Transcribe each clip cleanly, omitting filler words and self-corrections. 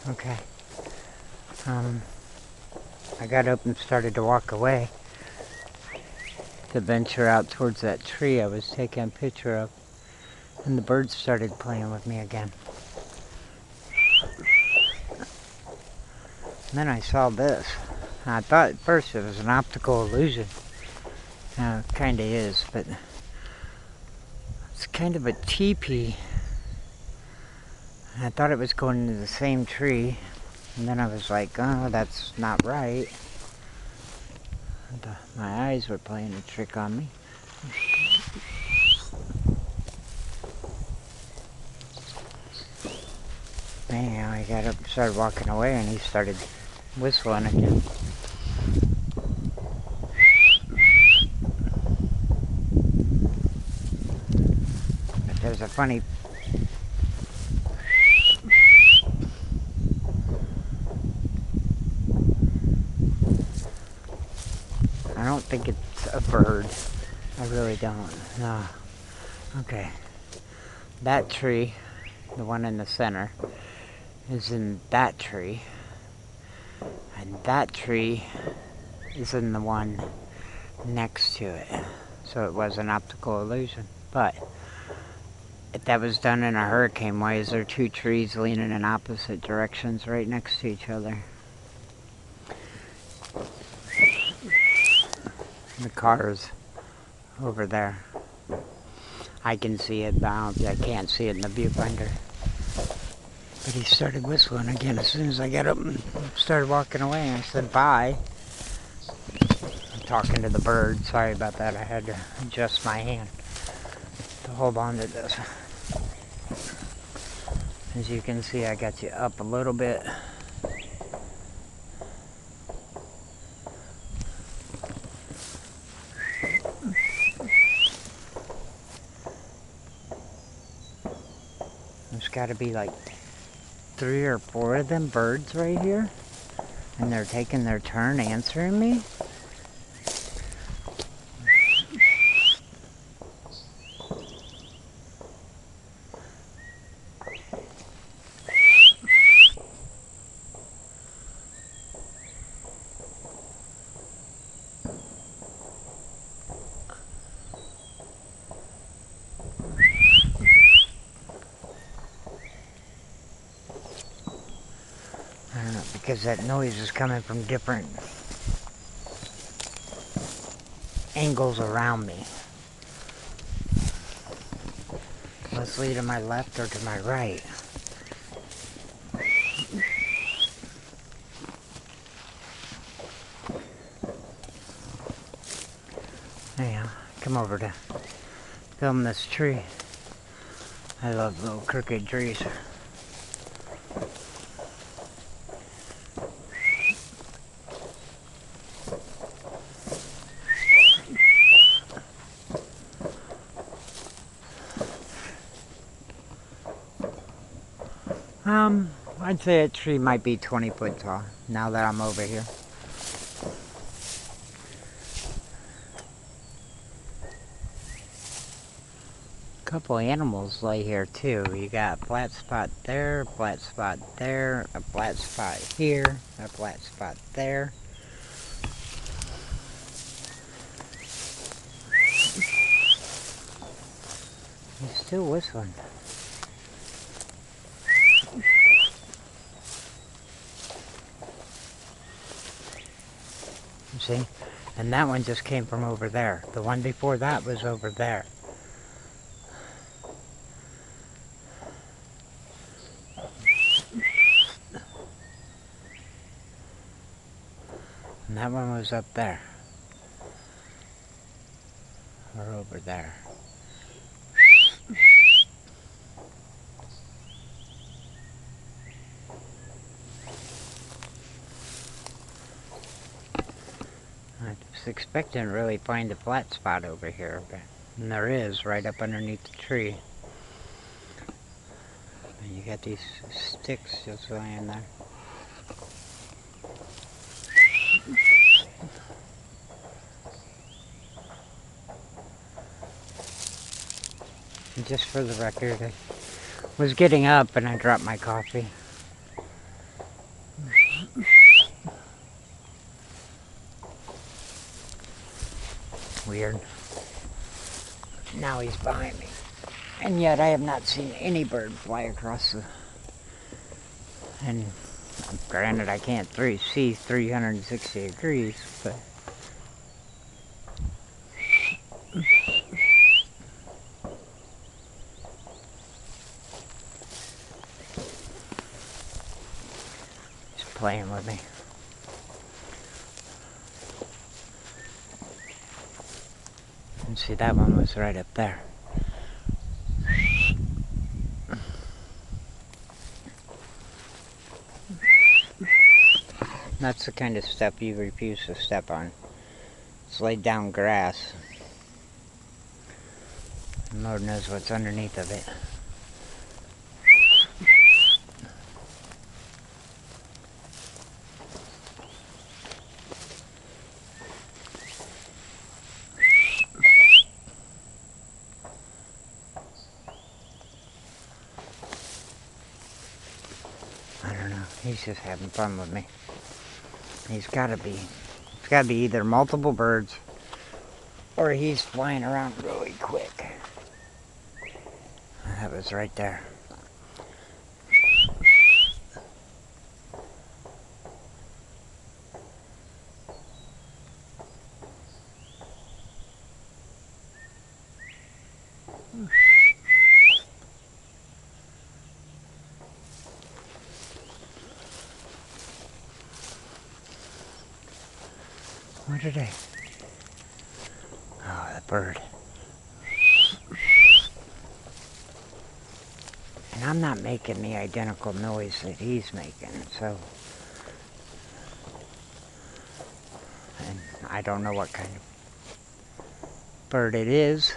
Okay. I got up and started to walk away to venture out towards that tree I was taking a picture of, and the birds started playing with me again. And then I saw this. I thought at first it was an optical illusion. It kind of is, but it's kind of a teepee. I thought it was going into the same tree, and then I was like, oh, that's not right. And, my eyes were playing a trick on me. Anyhow, I got up and started walking away, and he started whistling again. But there's a funny... I don't think it's a bird. I really don't. No. Okay. That tree, the one in the center, is in that tree. And that tree is in the one next to it. So it was an optical illusion. But if that was done in a hurricane, why is there two trees leaning in opposite directions right next to each other? The car's over there. I can see it, but I can't see it in the viewfinder. But he started whistling again as soon as I got up and started walking away. I said bye. I'm talking to the bird. Sorry about that. I had to adjust my hand to hold on to this. As you can see, I got you up a little bit. There's got to be like 3 or 4 of them birds right here, and they're taking their turn answering me. I don't know, because that noise is coming from different angles around me. Let's lead to my left or to my right. Anyhow, come over to film this tree. I love little crooked trees. I'd say a tree might be 20 foot tall now that I'm over here. A couple animals lay here too. You got a flat spot there, a flat spot there, a flat spot here, a flat spot there. He's still whistling. See? And that one just came from over there. The one before that was over there. And that one was up there. Or over there. I was expecting to really find a flat spot over here, but and there is right up underneath the tree. And you got these sticks just laying there. And just for the record, I was getting up and I dropped my coffee. weird. Now he's behind me. And yet I have not seen any bird fly across the... And granted, I can't see 360 degrees, but... He's playing with me. And see, that one was right up there. That's the kind of stuff you refuse to step on. It's laid down grass. And Lord knows what's underneath of it. I don't know. He's just having fun with me. It's gotta be either multiple birds or he's flying around really quick. That was right there. What did I... Oh, the bird. And I'm not making the identical noise that he's making, so... And I don't know what kind of bird it is.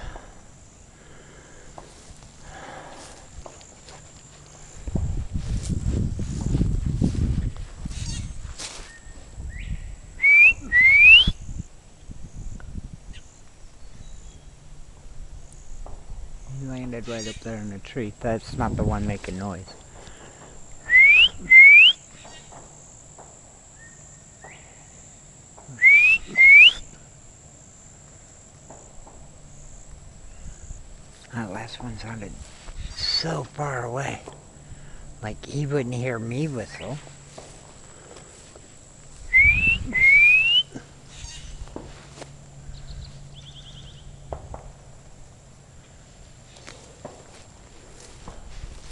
He landed right up there in the tree. That's not the one making noise. That last one sounded so far away. Like he wouldn't hear me whistle.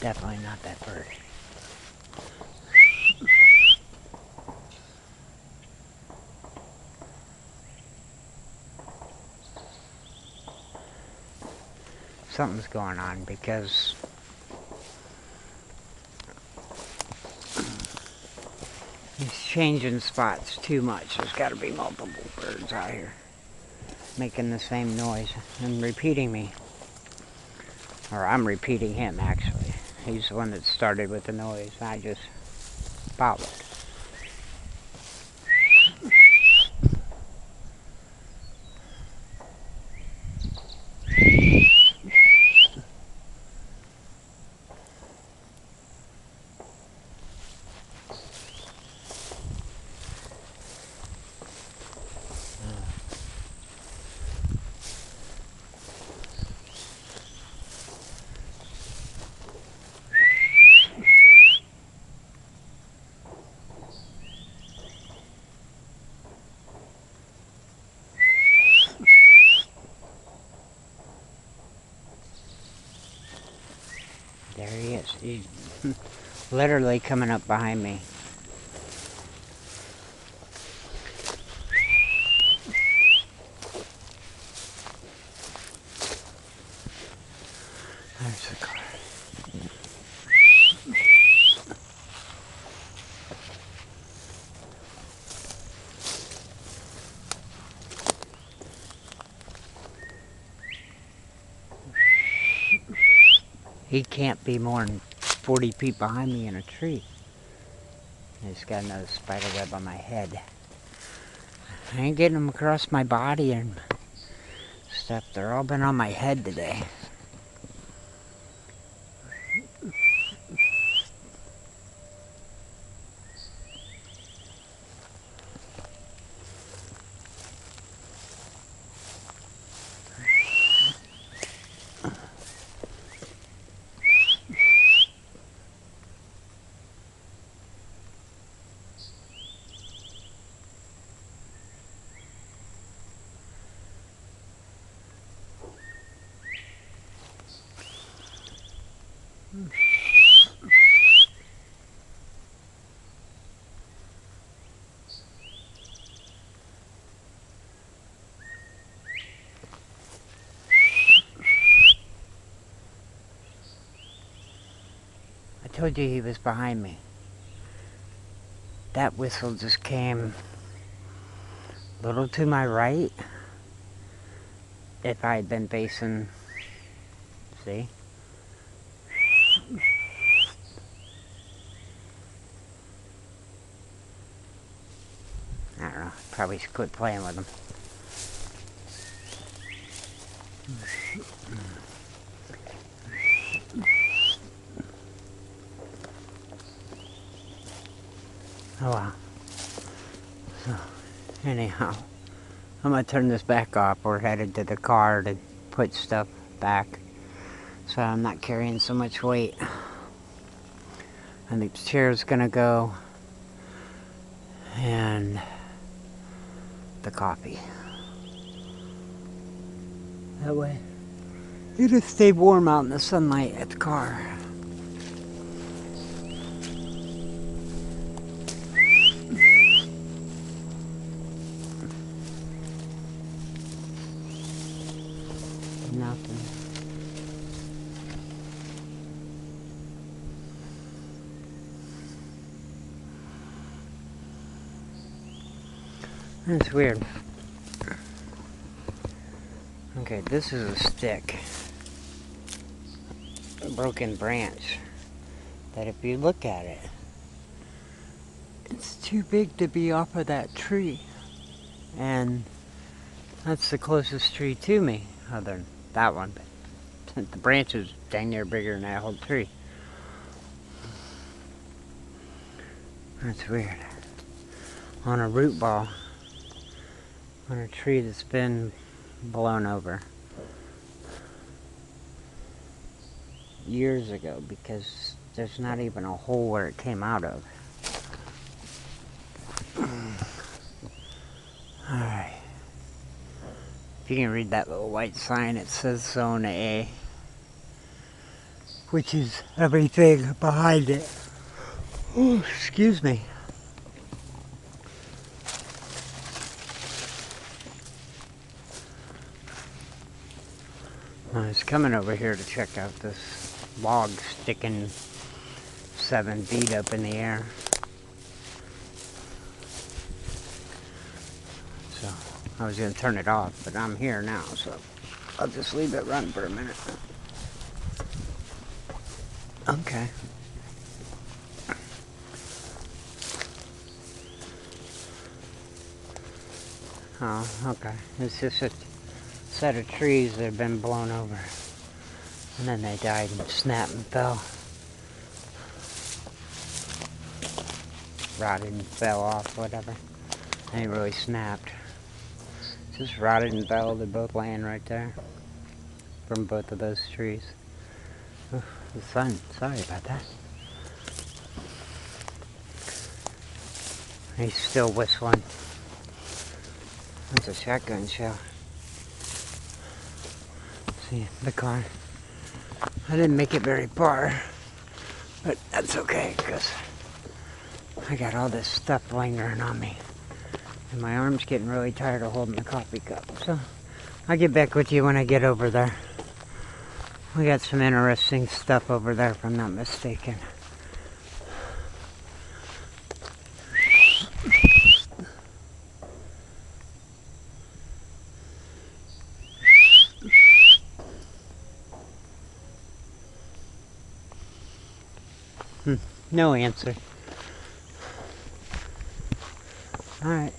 Definitely not that bird. Something's going on because he's changing spots too much. There's got to be multiple birds out here making the same noise and repeating me. Or I'm repeating him, actually. He's the one that started with the noise. I just followed. There he is. He's literally coming up behind me. There's the car. He can't be more than 40 feet behind me in a tree. He's got another spider web on my head. I ain't getting them across my body and stuff. They're all been on my head today. I told you he was behind me. That whistle just came a little to my right. If I had been facing, see? I don't know, probably should quit playing with them. Oh well. So, anyhow, I'm gonna turn this back off. We're headed to the car to put stuff back, so I'm not carrying so much weight. And the chair's gonna go, and the coffee. That way, it'll stay warm out in the sunlight at the car. Nothing. That's weird. Okay, this is a stick. A broken branch. That if you look at it, it's too big to be off of that tree. And that's the closest tree to me, other than that one. But the branch is dang near bigger than that whole tree. That's weird. On a root ball. On a tree that's been blown over. Years ago, because there's not even a hole where it came out of. Alright. If you can read that little white sign, it says Zone A, which is everything behind it. Oh, excuse me. I was coming over here to check out this log sticking 7 feet up in the air. So I was going to turn it off, but I'm here now, so I'll just leave it run for a minute. Okay. Oh, okay. It's just a set of trees that have been blown over. And then they died and snapped and fell. Rotted and fell off, whatever. They ain't really snapped. Just rotted and fell. They're both laying right there. From both of those trees. Oh, the sun. Sorry about that. He's still whistling. That's a shotgun shell. See, the car. I didn't make it very far. But that's okay, because I got all this stuff lingering on me. And my arm's getting really tired of holding the coffee cup. So, I'll get back with you when I get over there. We got some interesting stuff over there, if I'm not mistaken. No answer. Alright.